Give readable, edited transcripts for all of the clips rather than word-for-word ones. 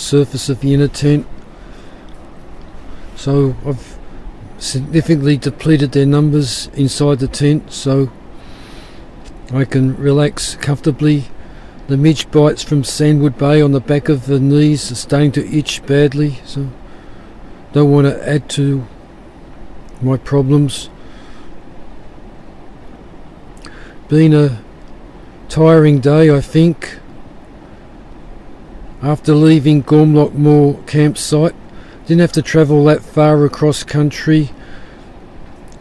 surface of the inner tent. So I've significantly depleted their numbers inside the tent so I can relax comfortably. The midge bites from Sandwood Bay on the back of the knees are starting to itch badly, so don't want to add to my problems. Been a tiring day, I think. After leaving Gormlock Moor campsite, didn't have to travel that far across country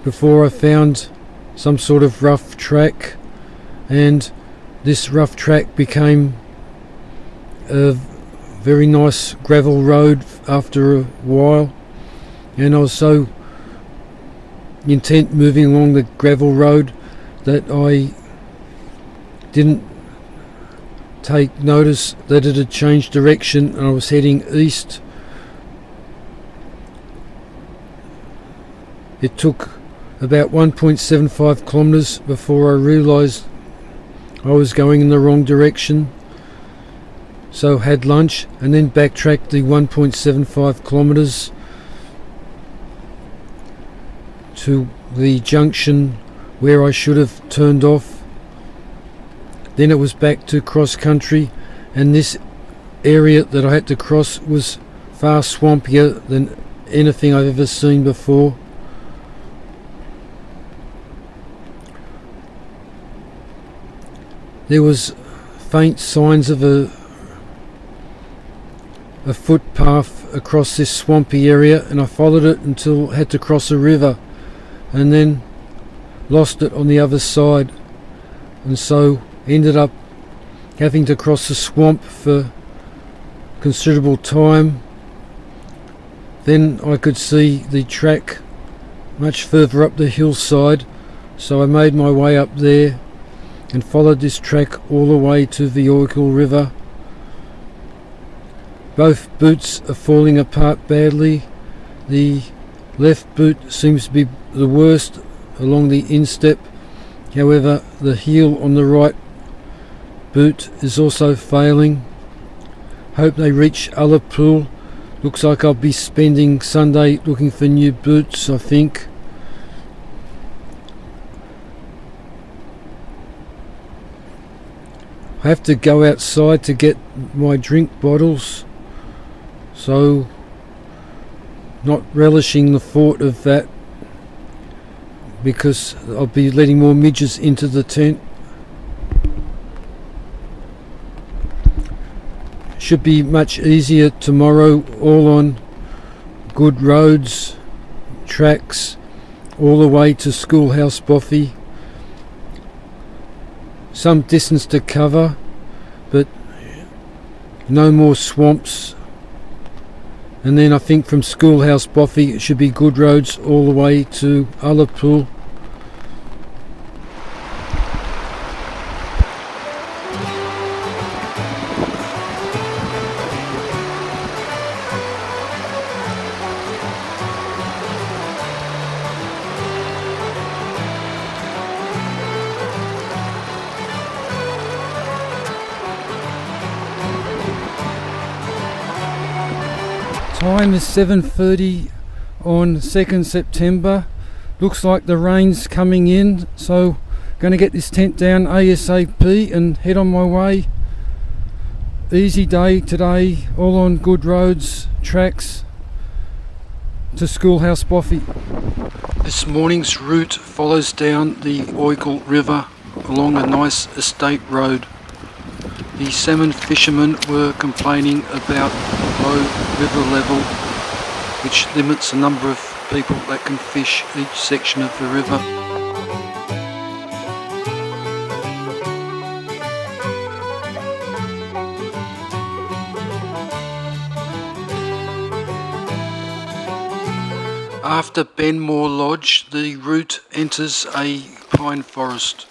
before I found some sort of rough track, and this rough track became a very nice gravel road after a while, and I was so intent moving along the gravel road that I didn't take notice that it had changed direction and I was heading east. It took about 1.75 kilometres before I realised I was going in the wrong direction, so had lunch and then backtracked the 1.75 kilometres to the junction where I should have turned off. Then it was back to cross country, and this area that I had to cross was far swampier than anything I've ever seen before. There was faint signs of a footpath across this swampy area, and I followed it until I had to cross a river and then lost it on the other side, and so ended up having to cross the swamp for considerable time. Then I could see the track much further up the hillside, so I made my way up there and followed this track all the way to the Oikle River. Both boots are falling apart badly. The left boot seems to be the worst along the instep, however the heel on the right boot is also failing. Hope they reach Ullapool. Looks like I'll be spending Sunday looking for new boots, I think. I have to go outside to get my drink bottles, so not relishing the thought of that because I'll be letting more midges into the tent. Should be much easier tomorrow, all on good roads, tracks, all the way to Schoolhouse Boffey. Some distance to cover, but no more swamps. And then I think from Schoolhouse Boffey it should be good roads all the way to Ullapool. Time is 7:30 on 2nd September. Looks like the rain's coming in, so going to get this tent down ASAP and head on my way. Easy day today, all on good roads, tracks to Schoolhouse Boffey. This morning's route follows down the Oikle River along a nice estate road. The salmon fishermen were complaining about low river level, which limits the number of people that can fish each section of the river. After Benmore Lodge, the route enters a pine forest.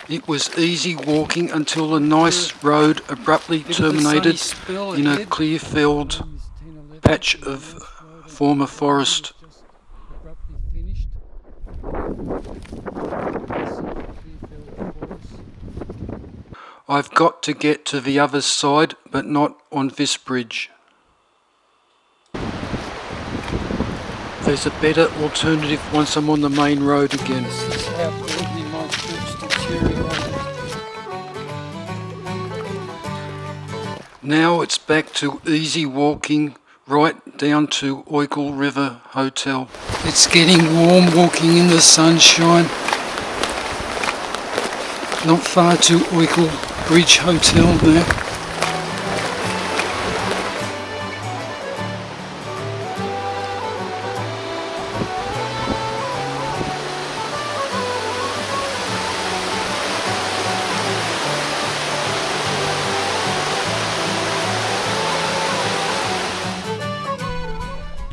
It was easy walking until the nice road abruptly terminated in a clear-felled patch of former forest. I've got to get to the other side, but not on this bridge. There's a better alternative once I'm on the main road again. This is how badly my foot's deteriorated. Now it's back to easy walking right down to Oikel River Hotel. It's getting warm walking in the sunshine. Not far to Oikel Bridge Hotel now.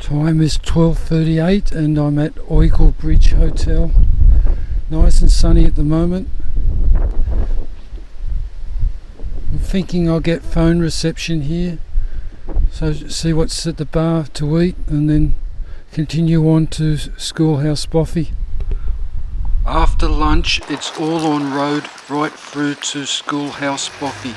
Time is 12:38 and I'm at Oikel Bridge Hotel. Nice and sunny at the moment. I'm thinking I'll get phone reception here, so see what's at the bar to eat and then continue on to Schoolhouse Boffey. After lunch it's all on road right through to Schoolhouse Boffey.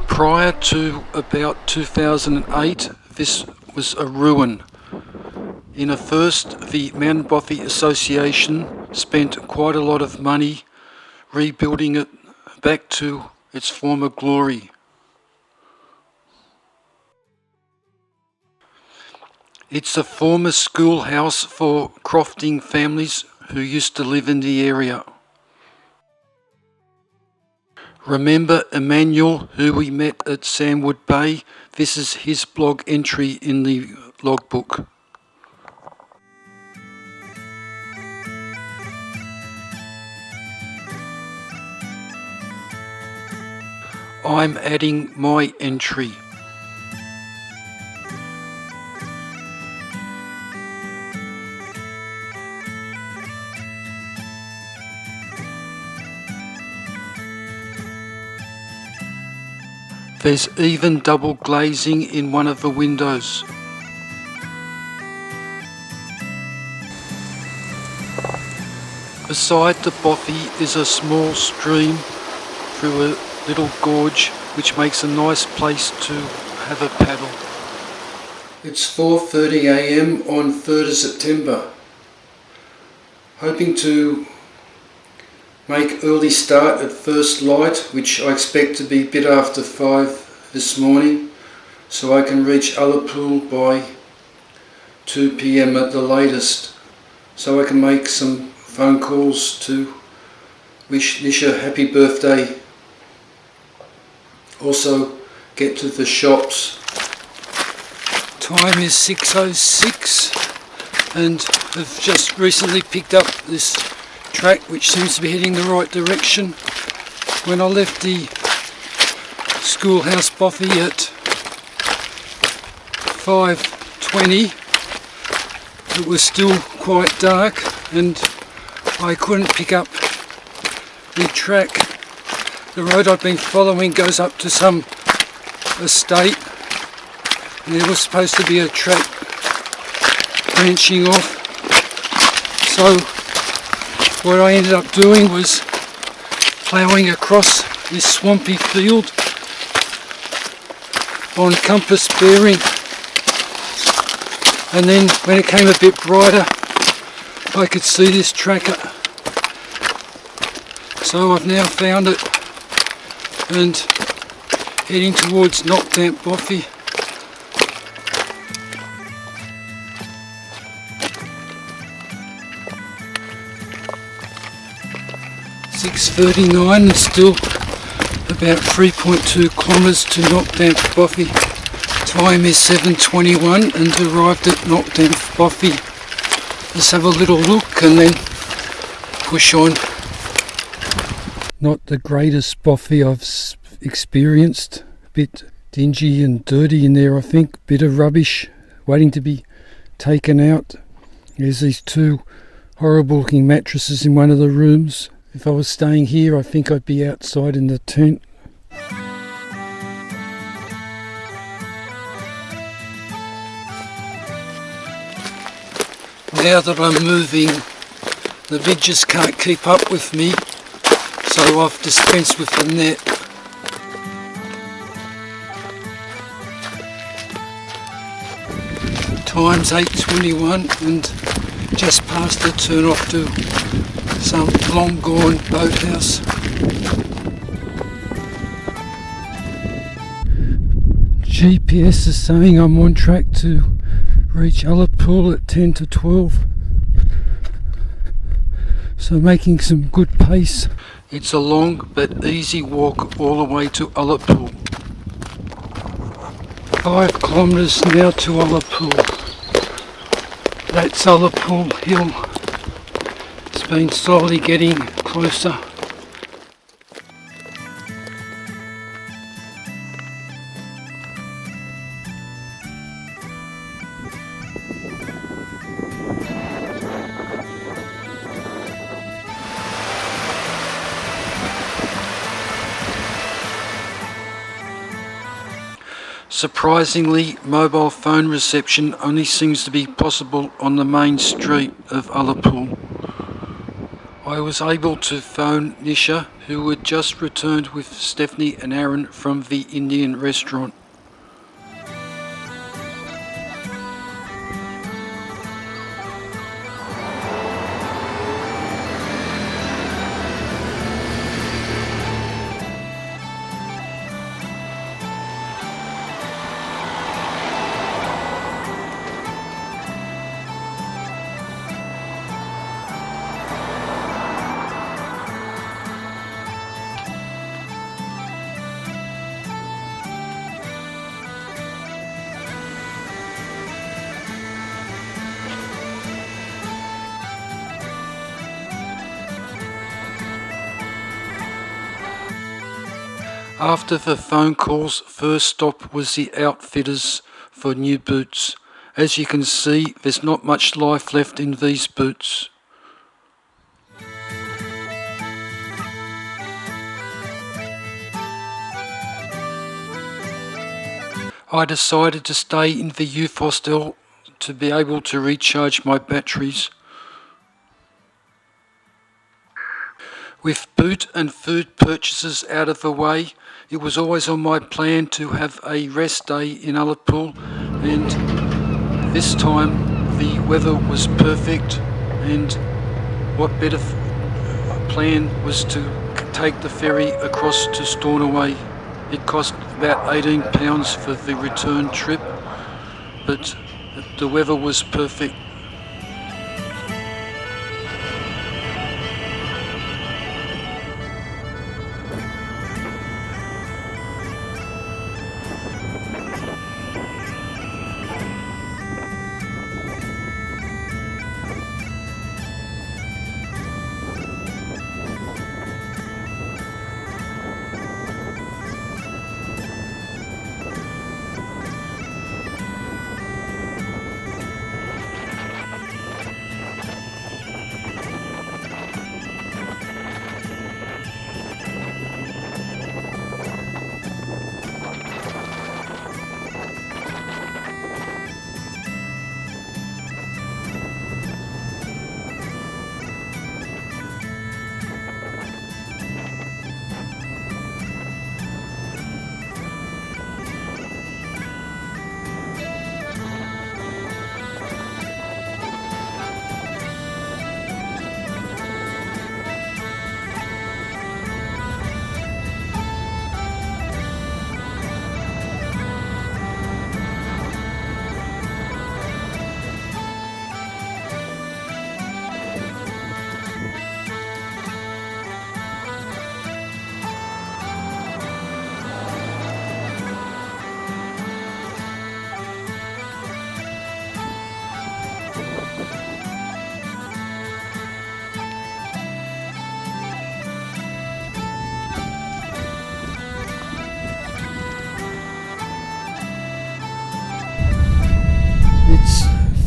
Prior to about 2008, this was a ruin. In a first, the Mountain Boffey Association spent quite a lot of money rebuilding it back to its former glory. It's a former schoolhouse for crofting families who used to live in the area. Remember Emmanuel, who we met at Sandwood Bay? This is his blog entry in the logbook. I'm adding my entry. There's even double glazing in one of the windows. Beside the Boffey is a small stream through a little gorge which makes a nice place to have a paddle. It's 4:30 AM on 3rd of September. Hoping to make early start at first light, which I expect to be a bit after 5 this morning, so I can reach Ullapool by 2 PM at the latest, so I can make some phone calls to wish Nisha happy birthday. Also get to the shops. Time is 6:06 and I've just recently picked up this track which seems to be heading the right direction. When I left the Schoolhouse Boffey at 5:20 it was still quite dark and I couldn't pick up the track. The road I've been following goes up to some estate and there was supposed to be a track branching off, so what I ended up doing was ploughing across this swampy field on compass bearing, and then when it came a bit brighter I could see this tracker, so I've now found it and heading towards Knockdamp Boffey. 6:39 and still about 3.2 kilometres to Knockdamp Boffey. Time is 7:21 and arrived at Knockdamp Boffey. Let's have a little look and then push on. Not the greatest Boffey I've experienced, a bit dingy and dirty in there, I think. Bit of rubbish waiting to be taken out. There's these two horrible looking mattresses in one of the rooms. If I was staying here, I think I'd be outside in the tent. Now that I'm moving, the vid just can't keep up with me, so I've dispensed with the net. Time's 8:21 and just past the turn off to some long gone boathouse. GPS is saying I'm on track to reach Ullapool at 10 to 12. So making some good pace. It's a long but easy walk all the way to Ullapool. 5 kilometres now to Ullapool. That's Ullapool Hill. It's been slowly getting closer. Surprisingly, mobile phone reception only seems to be possible on the main street of Ullapool. I was able to phone Nisha, who had just returned with Stephanie and Aaron from the Indian restaurant. After the phone calls, first stop was the Outfitters for new boots. As you can see, there's not much life left in these boots. I decided to stay in the youth hostel to be able to recharge my batteries. With boot and food purchases out of the way, it was always on my plan to have a rest day in Ullapool, and this time the weather was perfect, and what better plan was to take the ferry across to Stornoway. It cost about £18 for the return trip, but the weather was perfect.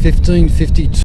1552.